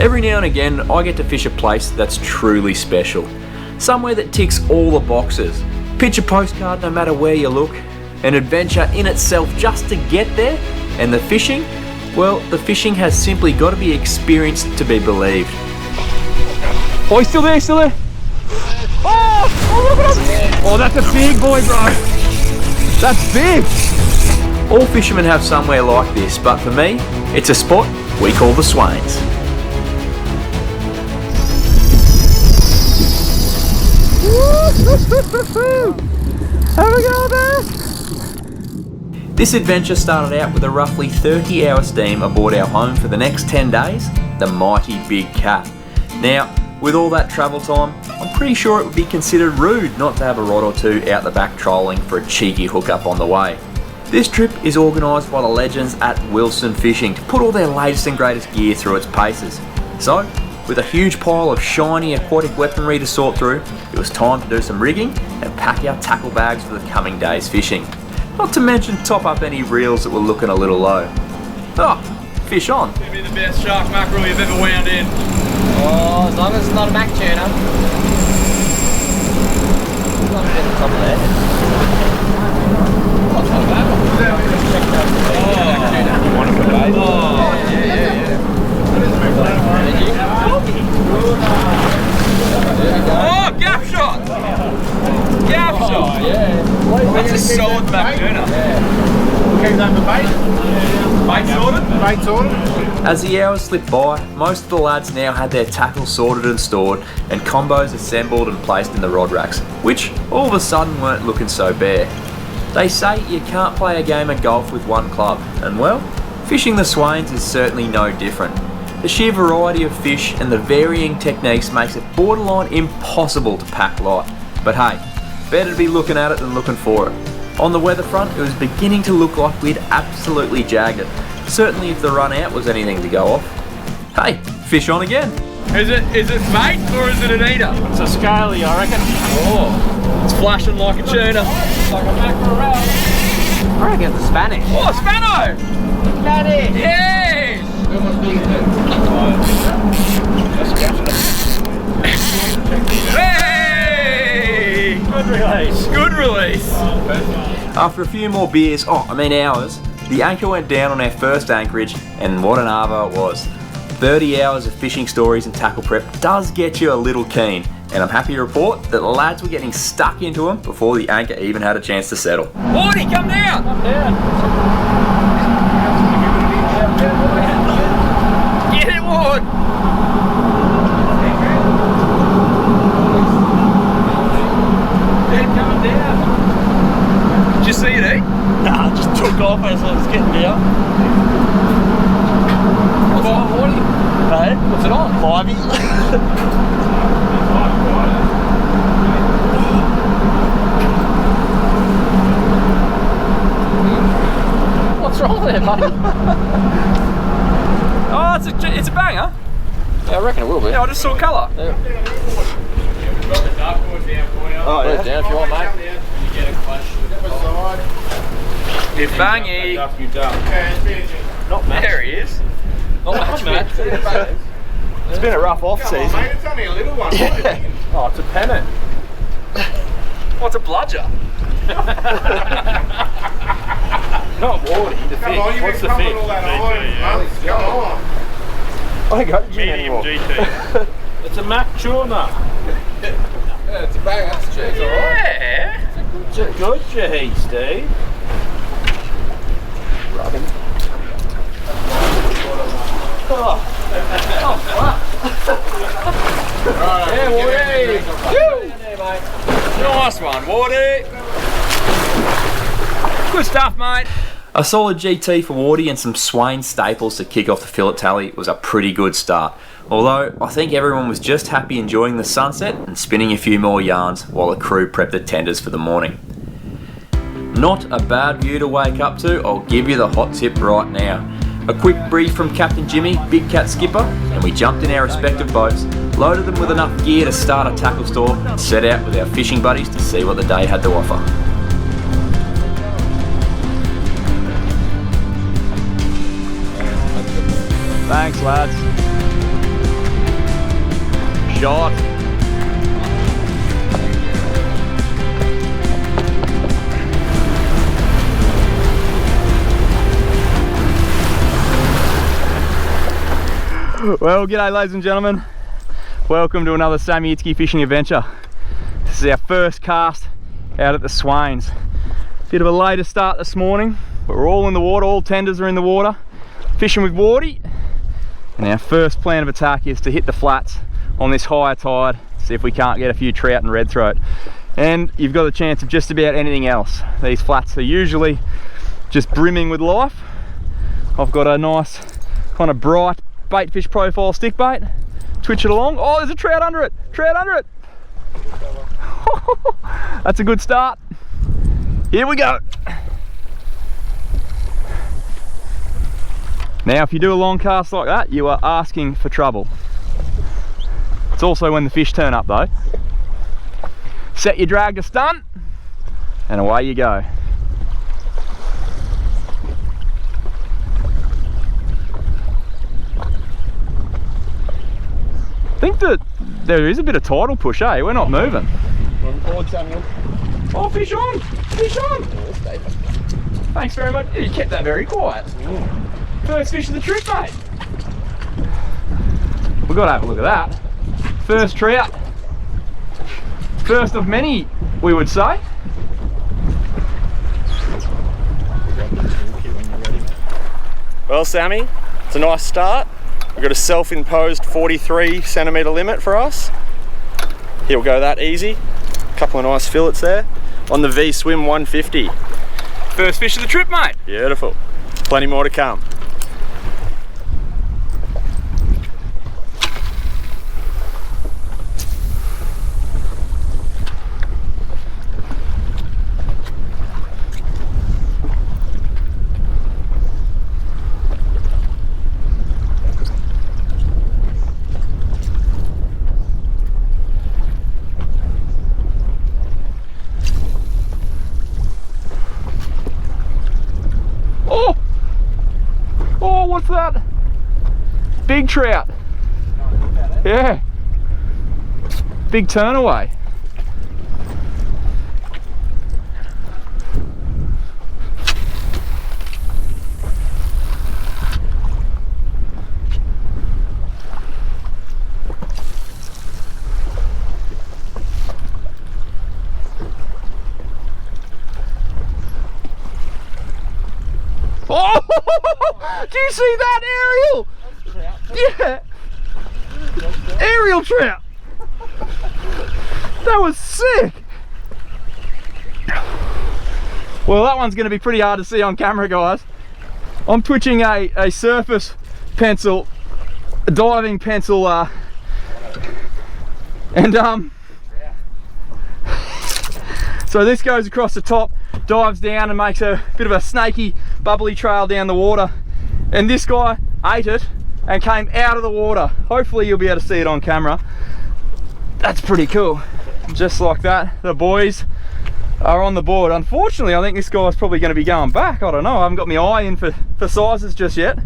Every now and again I get to fish a place that's truly special. Somewhere that ticks all the boxes. Picture postcard no matter where you look. An adventure in itself just to get there. And the fishing? Well, the fishing has simply got to be experienced to be believed. Oh, he's still there, he's still there. Oh, look at him. Oh, that's a big boy, bro. That's big. All fishermen have somewhere like this, but for me, it's a spot we call the Swains. Have a go there. This adventure started out with a roughly 30-hour steam aboard our home for the next 10 days, the mighty Big Cat. Now, with all that travel time, I'm pretty sure it would be considered rude not to have a rod or two out the back trolling for a cheeky hookup on the way. This trip is organised by the legends at Wilson Fishing to put all their latest and greatest gear through its paces. So, with a huge pile of shiny aquatic weaponry to sort through, it was time to do some rigging and pack our tackle bags for the coming day's fishing. Not to mention top up any reels that were looking a little low. Oh, fish on. It's gonna be the best shark mackerel you've ever wound in. Oh, as long as it's not a Mac tuna. It's not a bit on top of there. Not so bad. Oh, you want it for bait? Oh, yeah. Oh, gap shot! Gap shot! Oh, yeah. That's a solid Mac tuna. Keep that for bait. Bait sorted? Bait sorted. As the hours slipped by, most of the lads now had their tackle sorted and stored and combos assembled and placed in the rod racks, which all of a sudden weren't looking so bare. They say you can't play a game of golf with one club, and well, fishing the Swains is certainly no different. The sheer variety of fish and the varying techniques makes it borderline impossible to pack light. But hey, better to be looking at it than looking for it. On the weather front, it was beginning to look like we'd absolutely jagged it. Certainly if the run out was anything to go off. Hey, fish on again. Is it bait or is it an eater? It's a scaly, I reckon. Oh, it's flashing like a tuna. Like a mackerel. I reckon it's a Spanish. Oh, Spano! Spanish! Yes! Hey! Good release. Good release. After a few more beers, hours, the anchor went down on our first anchorage, and what an arvo it was. 30 hours of fishing stories and tackle prep does get you a little keen, and I'm happy to report that the lads were getting stuck into them before the anchor even had a chance to settle. Wardy, come down! Come down. Get it, Ward! They're coming down. Did you see it, eh? Nah, just took off as I was getting down. What's on, Wardy? Hey? What's it on? Livey. What's wrong there, buddy? Oh, it's a banger. Yeah, I reckon it will be. Yeah, I just saw colour. Yeah. Oh, Put it down if you want, mate. It's bangy. Not much. There he is. Not much, mate. It's been a rough off season. Mate, it's only a little one. Oh, it's a pennant. What's a bludger? Not Wardy, the Come on, fish. you've What's been the coming fish? all that iron, months. Come on. I ain't got gin Medium anymore. GT. It's a Mac tuna. Yeah, it's a bang. That's cheese, alright. Yeah. It's a good Jahi, Steve. Rubbing. Yeah, Wardy. Nice one, Wardy. Good stuff, mate. A solid GT for Wardy and some Swain staples to kick off the fillet tally was a pretty good start. Although, I think everyone was just happy enjoying the sunset and spinning a few more yarns while the crew prepped the tenders for the morning. Not a bad view to wake up to, I'll give you the hot tip right now. A quick brief from Captain Jimmy, Big Cat skipper, and we jumped in our respective boats, loaded them with enough gear to start a tackle store, and set out with our fishing buddies to see what the day had to offer. Thanks, lads. Well, g'day ladies and gentlemen. Welcome to another Sammy Hitzke fishing adventure. This is our first cast out at the Swains. Bit of a later start this morning, but we're all in the water, all tenders are in the water, fishing with Wardy. And our first plan of attack is to hit the flats on this higher tide, see if we can't get a few trout and red throat. And you've got a chance of just about anything else. These flats are usually just brimming with life. I've got a nice kind of bright bait fish profile stick bait. Twitch it along. Oh, there's a trout under it. Trout under it. That's a good start. Here we go. Now, if you do a long cast like that, you are asking for trouble. It's also when the fish turn up though. Set your drag to stunt, and away you go. I think that there is a bit of tidal push, eh? We're not moving. Oh, fish on! Fish on! Thanks very much. You kept that very quiet. First fish of the trip, mate. We've got to have a look at that. First trout. First of many, we would say. Well, Sammy, it's a nice start. We've got a self-imposed 43 centimetre limit for us. He'll go that easy. A couple of nice fillets there on the V Swim 150. First fish of the trip, mate. Beautiful. Plenty more to come. What's that? Big trout. Yeah. Big turn away. Oh! Do you see that, Ariel? Yeah. Aerial trout. That was sick. Well, that one's going to be pretty hard to see on camera, guys. I'm twitching a surface pencil, a diving pencil, so this goes across the top, dives down and makes a bit of a snaky, bubbly trail down the water. And this guy ate it and came out of the water. Hopefully you'll be able to see it on camera. That's pretty cool. Just like that, the boys are on the board. Unfortunately, I think this guy's probably going to be going back. I don't know, I haven't got my eye in for sizes just yet,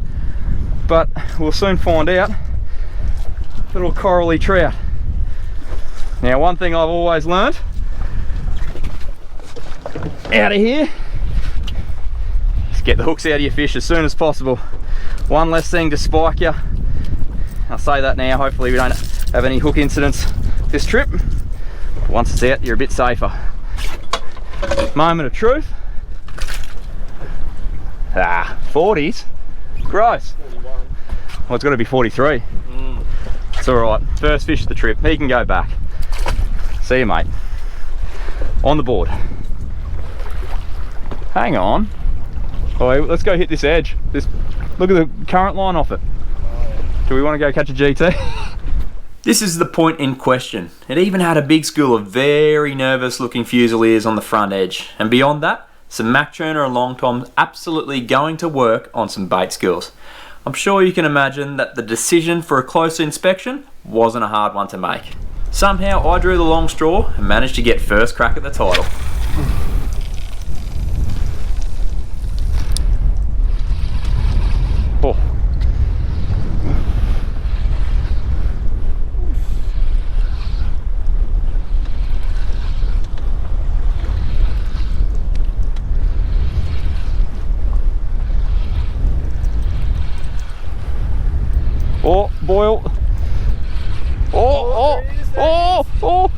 but we'll soon find out. Little corally trout. Now, one thing I've always learned out of here, just get the hooks out of your fish as soon as possible. One less thing to spike you. I'll say that now, hopefully we don't have any hook incidents this trip. Once it's out, you're a bit safer. Moment of truth. 40s? Gross. Well, it's got to be 43. It's alright. First fish of the trip. He can go back. See you, mate. On the board. Hang on. Oh, let's go hit this edge. Look at the current line off it. Do we want to go catch a GT? This is the point in question. It even had a big school of very nervous looking fusiliers on the front edge. And beyond that, some Mac Tuner and Long Toms absolutely going to work on some bait skills. I'm sure you can imagine that the decision for a closer inspection wasn't a hard one to make. Somehow I drew the long straw and managed to get first crack at the title. Oh. Oh, boil. Oh, oh, oh, oh,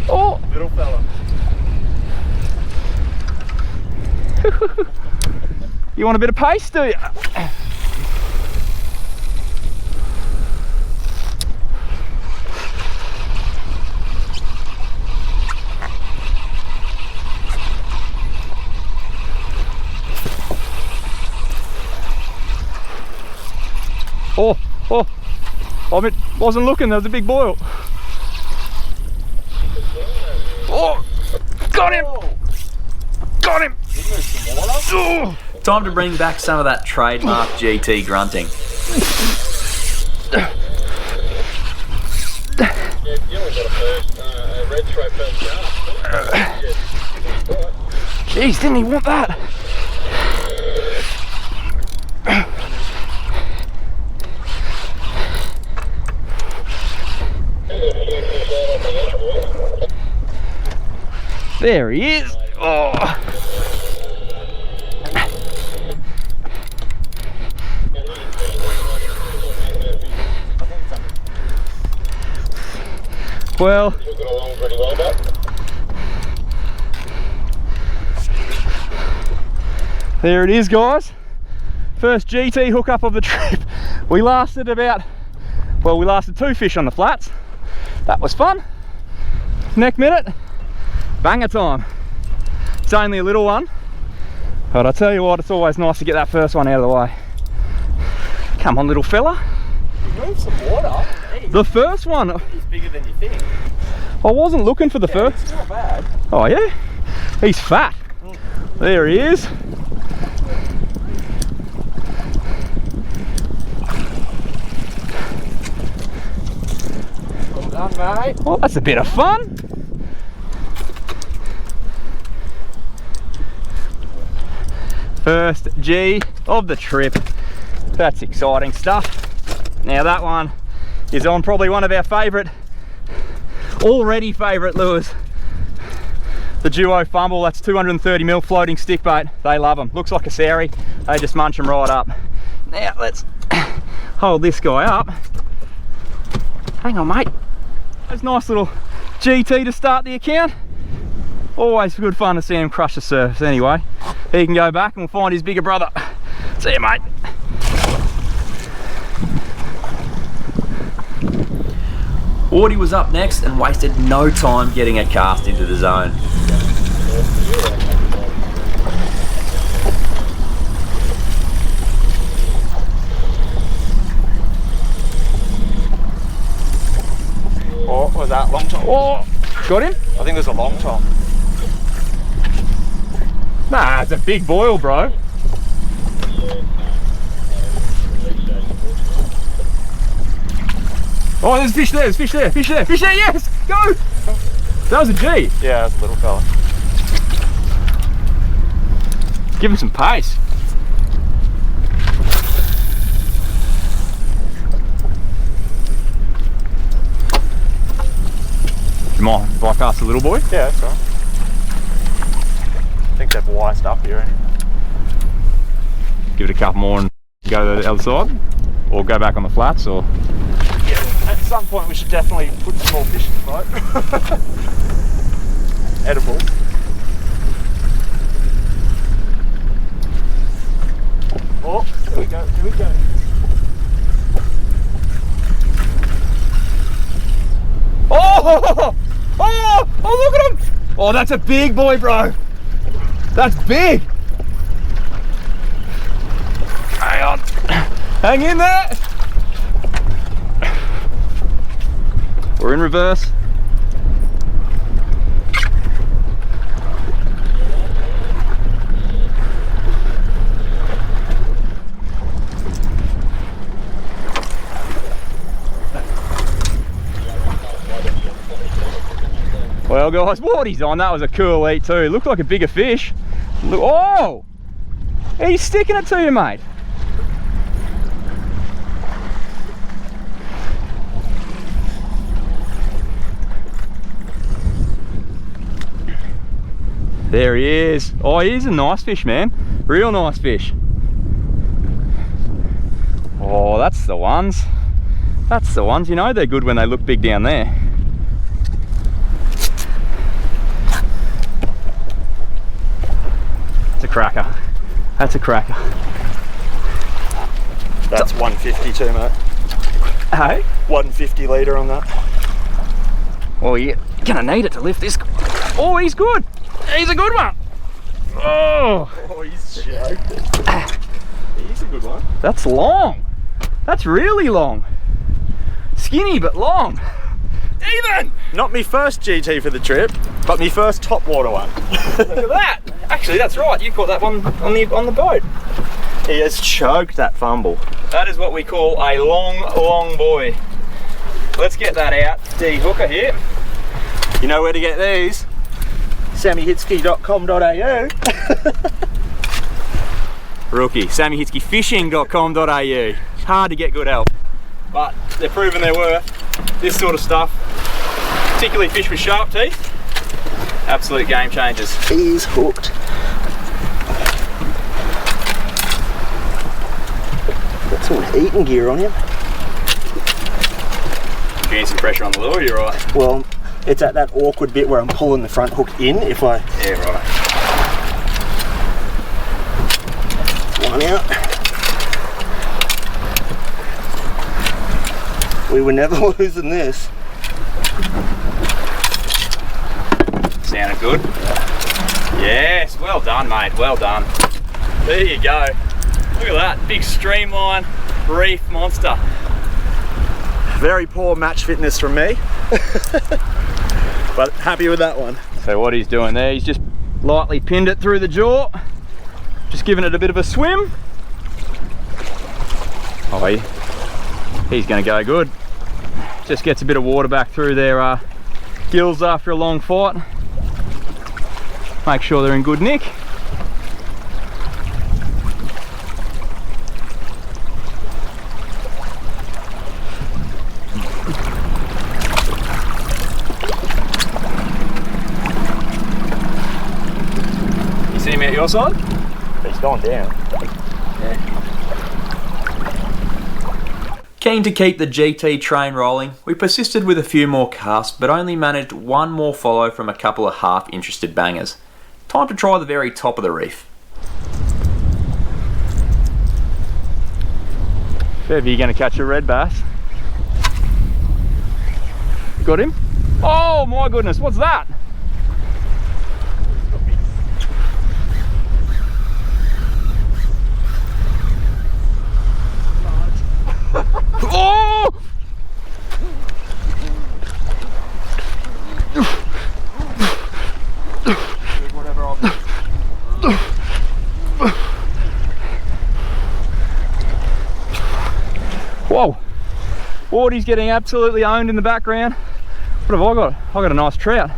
oh. Little fella. You want a bit of paste, do you? Oh, oh, I wasn't looking, there was a big boil. Oh, got him! Got him! Oh. Time to bring back some of that trademark GT grunting. Jeez, didn't he want that? There he is. Oh. Well, there it is, guys. First GT hookup of the trip. We lasted about, well, we lasted 2 fish on the flats. That was fun. Next minute, banger time. It's only a little one, but I tell you what, it's always nice to get that first one out of the way. Come on, little fella. You moved some water. The first one. He's bigger than you think. I wasn't looking for the first. It's not bad. Oh yeah? He's fat. There he is. Well done, mate. Well, that's a bit of fun. First G of the trip. That's exciting stuff. Now that one is on probably one of our already favourite lures. The Duo Fumble, that's 230mm floating stick bait. They love them. Looks like a Sari. They just munch them right up. Now let's hold this guy up. Hang on, mate. That's a nice little GT to start the account. Always good fun to see him crush the surface. Anyway, he can go back and we'll find his bigger brother. See you, mate. Audie was up next and wasted no time getting a cast into the zone. Oh, was that long tom? Oh, got him? I think it was a long tom. Nah, it's a big boil, bro. Oh, there's fish there, fish there, fish there, fish there, yes! Go! That was a G. Yeah, that's a little fella. Give him some pace. Come on, if I cast a little boy? Yeah, that's right. I think they've wised up here anyway. Give it a couple more and go to the other side? Or go back on the flats, or? Yeah, at some point we should definitely put some more fish in the boat. Edible. Oh, here we go, here we go. Oh! Oh! Oh, look at him! Oh, that's a big boy, bro. That's big. Hang on. Hang in there. We're in reverse. Well guys, what he's on, that was a cool eat too. Looked like a bigger fish. Look, oh! He's sticking it to you, mate. There he is. Oh, he's a nice fish, man. Real nice fish. Oh, that's the ones. That's the ones, you know, they're good when they look big down there. It's a cracker. That's a cracker. That's 150 too, mate. Hey? 150 litre on that. Well, you're gonna need it to lift this. Oh, he's good. He's a good one. Oh, He's choked it. He's a good one. that's long. That's really long. Skinny, but long. Even! Not me first GT for the trip, but me first topwater one. Look at that. Actually, that's right. You caught that one on the boat. He has choked that fumble. That is what we call a long boy. Let's get that out. De-hooker here. You know where to get these? SammyHitzke.com.au. Rookie, SammyHitzkeFishing.com.au. It's hard to get good help, but they're proving their worth. This sort of stuff, particularly fish with sharp teeth, absolute game changers. He's hooked. Got some eating gear on him. Getting some pressure on the lure, you're right. Well, it's at that awkward bit where I'm pulling the front hook in. If I Yeah, right. one out. We were never losing this. Sounded good. Yes, well done, mate, well done. There you go. Look at that, big streamline reef monster. Very poor match fitness from me. But happy with that one. So what he's doing there, he's just lightly pinned it through the jaw, just giving it a bit of a swim. Oh, he's going to go good. Just gets a bit of water back through their gills after a long fight. Make sure they're in good nick. You see him out your side? He's gone down. Keen to keep the GT train rolling, we persisted with a few more casts but only managed one more follow from a couple of half-interested bangers. Time to try the very top of the reef. Bev, you're going to catch a red bass. Got him? Oh my goodness, what's that? Oh! Whoa! Wardy's getting absolutely owned in the background. What have I got? I got a nice trout.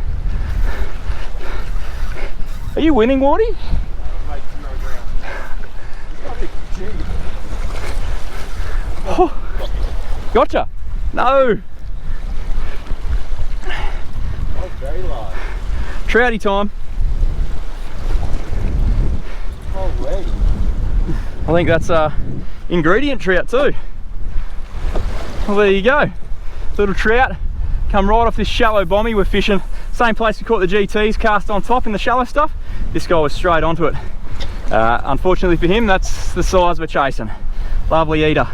Are you winning, Wardy? Oh, gotcha. No. Oh, very large. Trouty time. Oh, wait. I think that's ingredient trout too. Well, there you go. Little trout come right off this shallow bommy. We're fishing same place we caught the GTs, cast on top in the shallow stuff. This guy was straight onto it. Unfortunately for him, that's the size we're chasing. Lovely eater.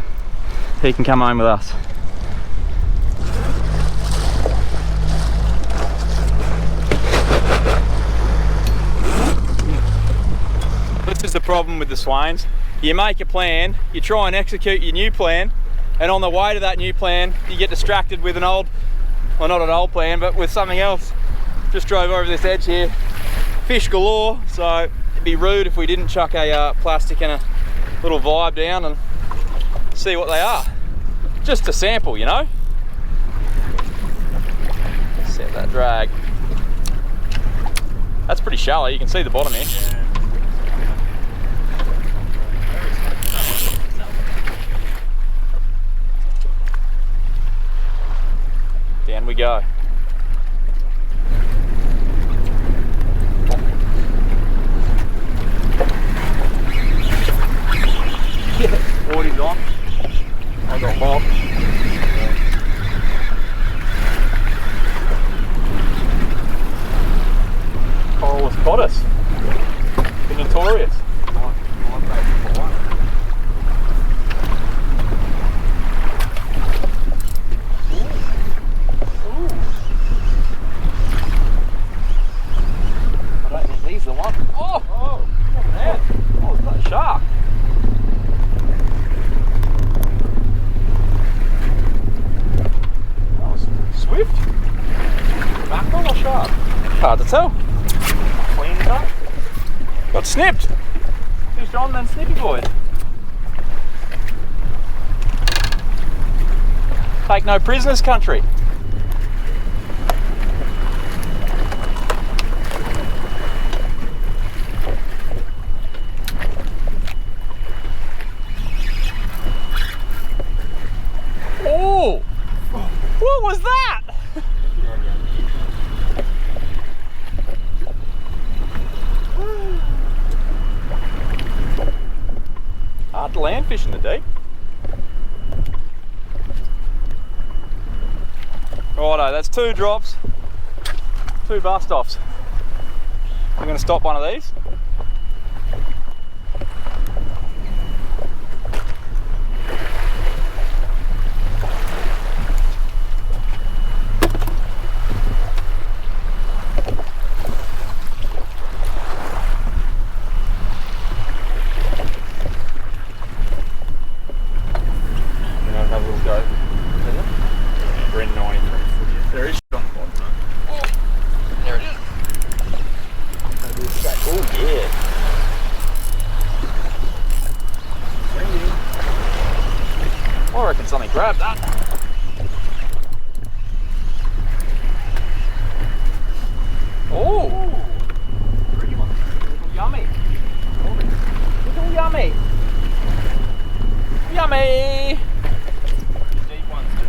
He can come home with us. This is the problem with the swains. You make a plan, you try and execute your new plan, and on the way to that new plan, you get distracted with an old, well, not an old plan, but with something else. Just drove over this edge here. Fish galore, so it'd be rude if we didn't chuck a plastic and a little vibe down and see what they are. Just to sample, you know. Set that drag. That's pretty shallow, you can see the bottom here. Down we go. Board is on. I got Bob. hard to tell. Clean cut. Got snipped. Fish on, then snippy boy. Take no prisoners, country. Oh! What was that? Hard to land fish in the deep. Righto, that's 2 drops, 2 bust offs. I'm going to stop one of these. Something grab that. Oh, pretty one. Little yummy. Little yummy. Yummy. Deep ones too.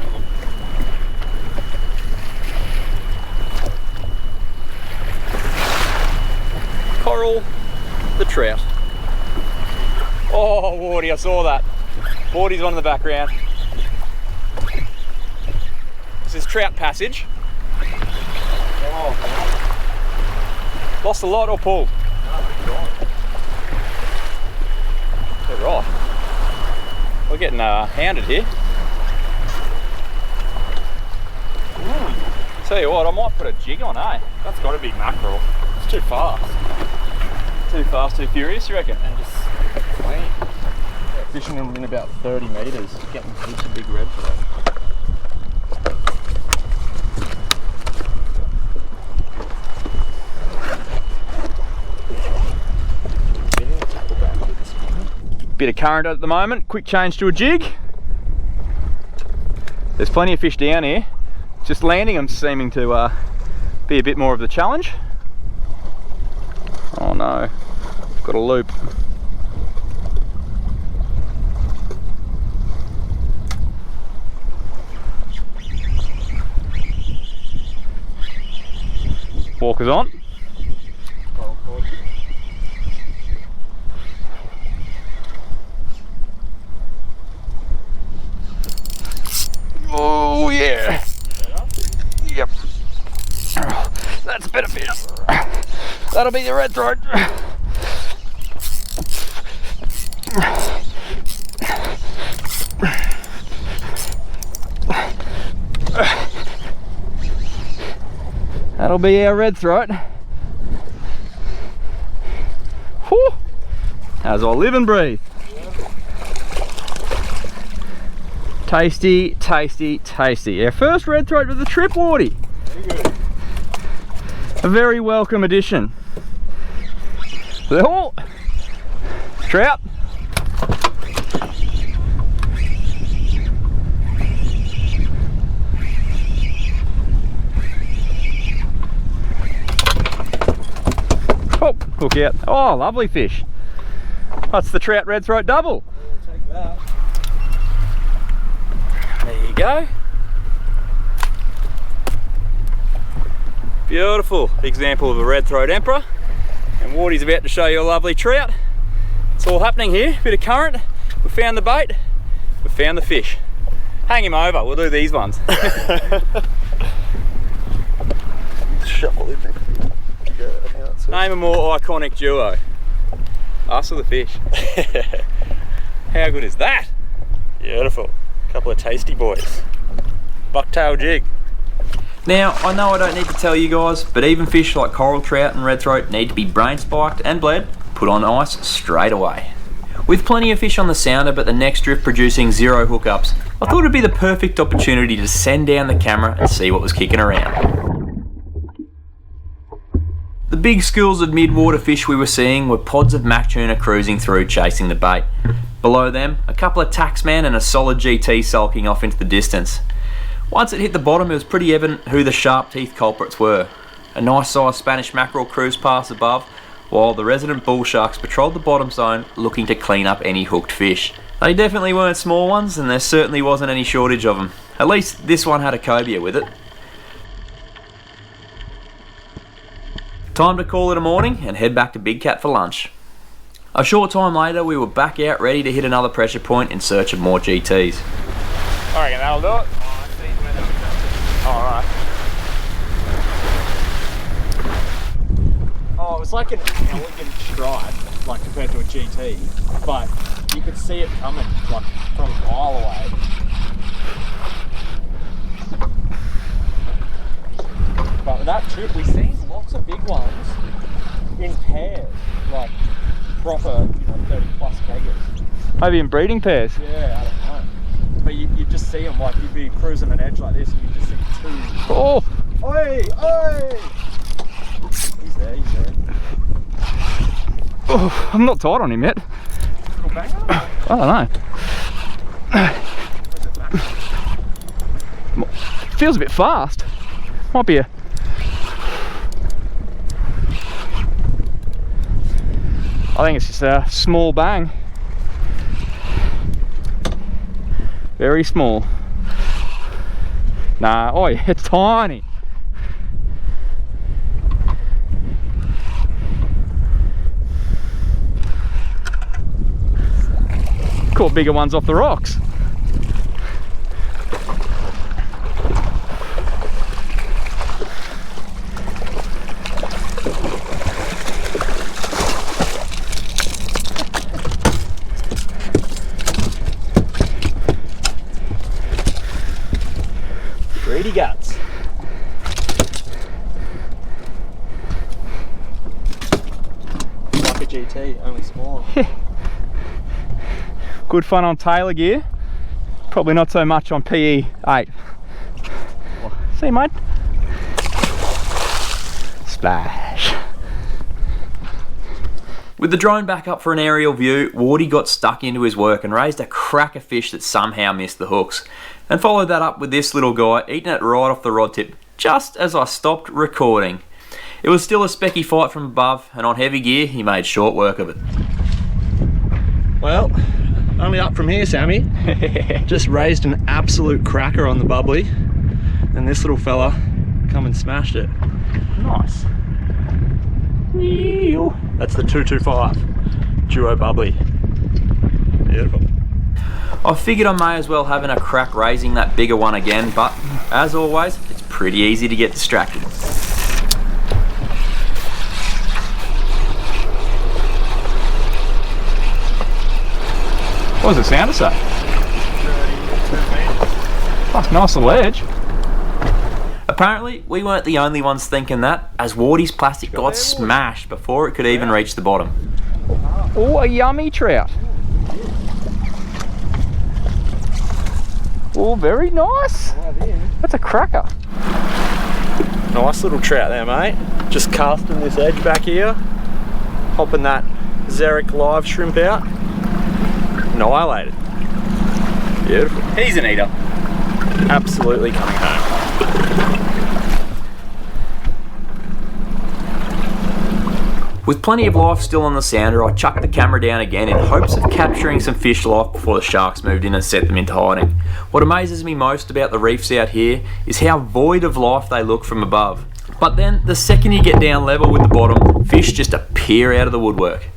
Coral, the trout. Oh, Wardy, I saw that. Wardy's one in the background. This is trout passage. Oh, lost a lot or pulled? No, they're right. We're getting hounded here. Tell you what, I might put a jig on, eh? That's got to be mackerel. It's too fast. Too fast, too furious, you reckon? And just clean. Yeah, fishing them in about 30 metres, getting heaps of big red for that. Bit of current at the moment, quick change to a jig. There's plenty of fish down here, just landing them seeming to be a bit more of the challenge. Oh no, got a loop. Walker's on. Oh yeah. Yep. That's a better fish. That'll be the red throat. That'll be our red throat. Whew. As I live and breathe. Tasty, tasty, tasty. Our first red throat of the trip, Wardy. Very good. A very welcome addition. Oh, trout. Oh, hook out. Oh, lovely fish. That's the trout red throat double. We'll take that. There you go. Beautiful example of a red throat emperor. And Wardy's about to show you a lovely trout. It's all happening here. Bit of current. We found the bait. We found the fish. Hang him over. We'll do these ones. Shuffle in there. Name a more iconic duo. Us or the fish. How good is that? Beautiful. Couple of tasty boys. Bucktail jig. Now, I know I don't need to tell you guys, but even fish like coral trout and red throat need to be brain spiked and bled, put on ice straight away. With plenty of fish on the sounder but the next drift producing 0 hookups, I thought it'd be the perfect opportunity to send down the camera and see what was kicking around. The big schools of midwater fish we were seeing were pods of mac tuna cruising through chasing the bait. Below them, a couple of taxman and a solid GT sulking off into the distance. Once it hit the bottom, it was pretty evident who the sharp teeth culprits were. A nice sized Spanish mackerel cruised past above, while the resident bull sharks patrolled the bottom zone looking to clean up any hooked fish. They definitely weren't small ones, and there certainly wasn't any shortage of them. At least this one had a cobia with it. Time to call it a morning and head back to Big Cat for lunch. A short time later, we were back out ready to hit another pressure point in search of more GTs. I reckon that'll do it. Alright. Oh, it was like an elegant stripe, like compared to a GT, but you could see it coming like from a mile away. But with that trip, we seen lots of big ones in pairs, like proper, 30 plus keggers. Maybe in breeding pairs? Yeah, I don't know. But you just see them, like you'd be cruising an edge like this and you just see two. Oh! Oi! Oi! He's there, he's there. Oh, I'm not tight on him yet. Little banger? I don't know. Feels a bit fast. Might be a... I think it's just a small bang. Very small. Nah, oh, it's tiny. Caught bigger ones off the rocks. Greedy guts. Like a GT, only smaller. Good fun on Taylor gear. Probably not so much on PE 8. See, mate? Splash. With the drone back up for an aerial view, Wardy got stuck into his work and raised a cracker fish that somehow missed the hooks. And followed that up with this little guy eating it right off the rod tip, just as I stopped recording. It was still a specky fight from above, and on heavy gear, he made short work of it. Well, only up from here, Sammy. Just raised an absolute cracker on the bubbly, and this little fella come and smashed it. Nice. That's the 225 duo bubbly. Beautiful. I figured I may as well have a crack raising that bigger one again, but as always, it's pretty easy to get distracted. What does it sound to say? Oh, nice little edge. Apparently, we weren't the only ones thinking that, as Wardy's plastic got smashed before it could even reach the bottom. Oh, a yummy trout. Oh, very nice. That's a cracker. Nice little trout there, mate. Just casting this edge back here, popping that Xeric live shrimp out. Annihilated. Beautiful. He's an eater. Absolutely coming home. With plenty of life still on the sounder, I chucked the camera down again in hopes of capturing some fish life before the sharks moved in and set them into hiding. What amazes me most about the reefs out here is how void of life they look from above. But then, the second you get down level with the bottom, fish just appear out of the woodwork.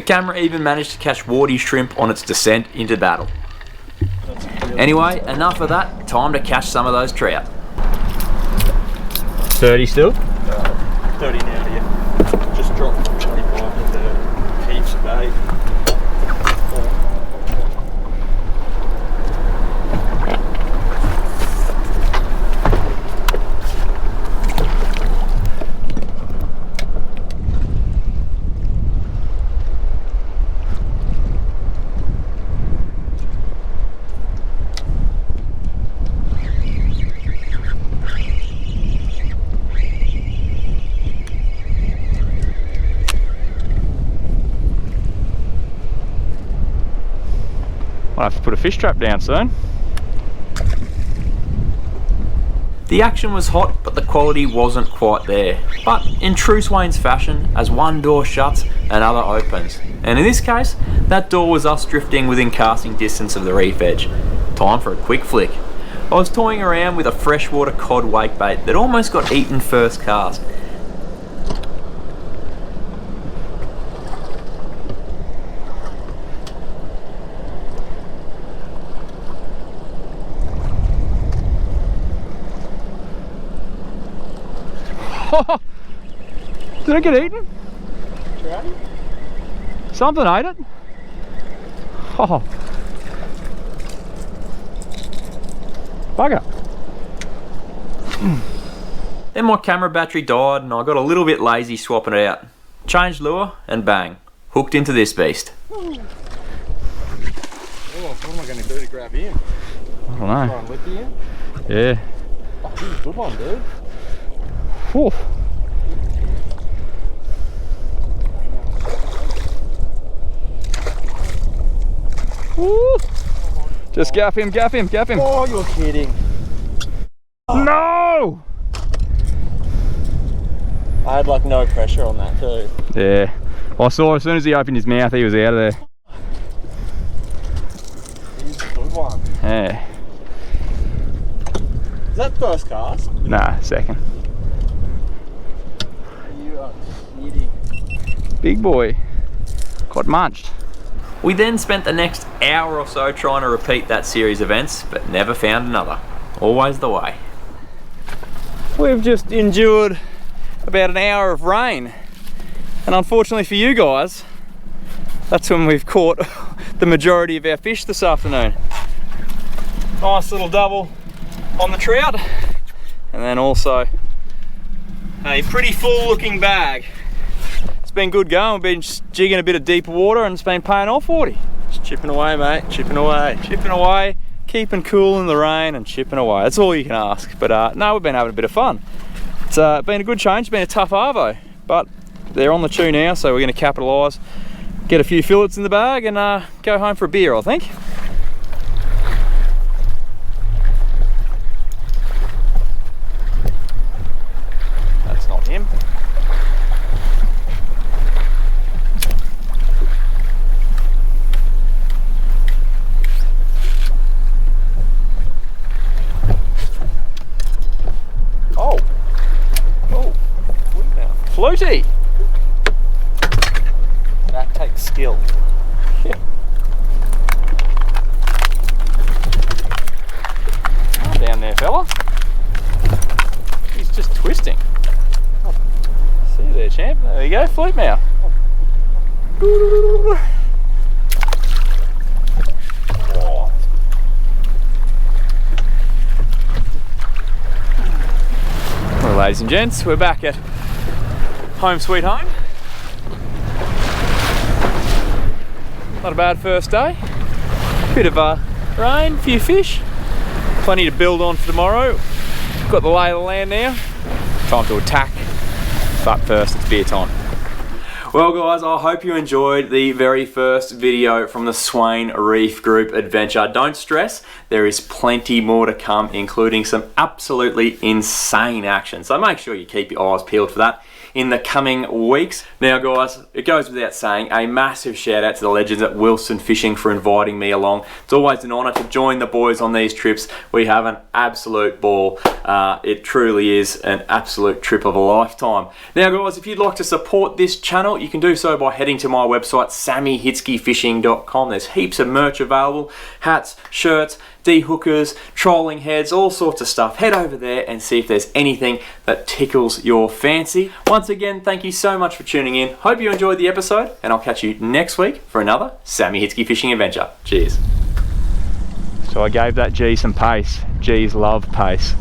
camera even managed to catch warty shrimp on its descent into battle. Anyway, enough of that, time to catch some of those trout. 30 still? 30 now, yeah. Just dropped 25 into heaps of bait. I'll have to put a fish trap down soon. The action was hot, but the quality wasn't quite there. But in true Swain's fashion, as one door shuts, another opens. And in this case, that door was us drifting within casting distance of the reef edge. Time for a quick flick. I was toying around with a freshwater cod wake bait that almost got eaten first cast. Did it get eaten? Something ate it. Oh. Bugger. Then my camera battery died and I got a little bit lazy swapping it out. Changed lure and bang, hooked into this beast. Oh, what am I going to do to grab him? I don't Try know. and lift him? Yeah. Oh, he's a good one, dude. Whew. Woo. Just gaff him, gaff him, gaff him. Oh, you're kidding. No! I had like no pressure on that too. Yeah. I saw as soon as he opened his mouth, he was out of there. He's a good one. Yeah. Is that first cast? Nah, second. You are kidding. Big boy. Got munched. We then spent the next hour or so trying to repeat that series of events, but never found another. Always the way. We've just endured about an hour of rain, and unfortunately for you guys, that's when we've caught the majority of our fish this afternoon. Nice little double on the trout, and then also a pretty full looking bag. It's been good going. We've been jigging a bit of deeper water and it's been paying off 40. Just chipping away, mate. Chipping away. Chipping away, keeping cool in the rain and chipping away. That's all you can ask. But no, we've been having a bit of fun. It's been a good change. It's been a tough arvo, but they're on the chew now, so we're going to capitalise, get a few fillets in the bag and go home for a beer, I think. That's not him. Oh, floaty. That takes skill. Yeah. Down there, fella. He's just twisting. Oh, see you there, champ. There you go, flute mouth. Oh. Well, ladies and gents, we're back at home sweet home. Not a bad first day. Bit of rain, few fish. Plenty to build on for tomorrow. Got the lay of the land now. Time to attack. But first, it's beer time. Well guys, I hope you enjoyed the very first video from the Swain Reef Group adventure. Don't stress, there is plenty more to come, including some absolutely insane action. So make sure you keep your eyes peeled for that. in the coming weeks. Now guys, it goes without saying, a massive shout out to the legends at Wilson Fishing for inviting me along. It's always an honour to join the boys on these trips. We have an absolute ball. It truly is an absolute trip of a lifetime. Now guys, if you'd like to support this channel, you can do so by heading to my website, sammyhitzkefishing.com. There's heaps of merch available, hats, shirts, de-hookers, trolling heads, all sorts of stuff. Head over there and see if there's anything that tickles your fancy. Once again, thank you so much for tuning in. Hope you enjoyed the episode, and I'll catch you next week for another Sammy Hitzke fishing adventure. Cheers. So I gave that G some pace. G's love pace.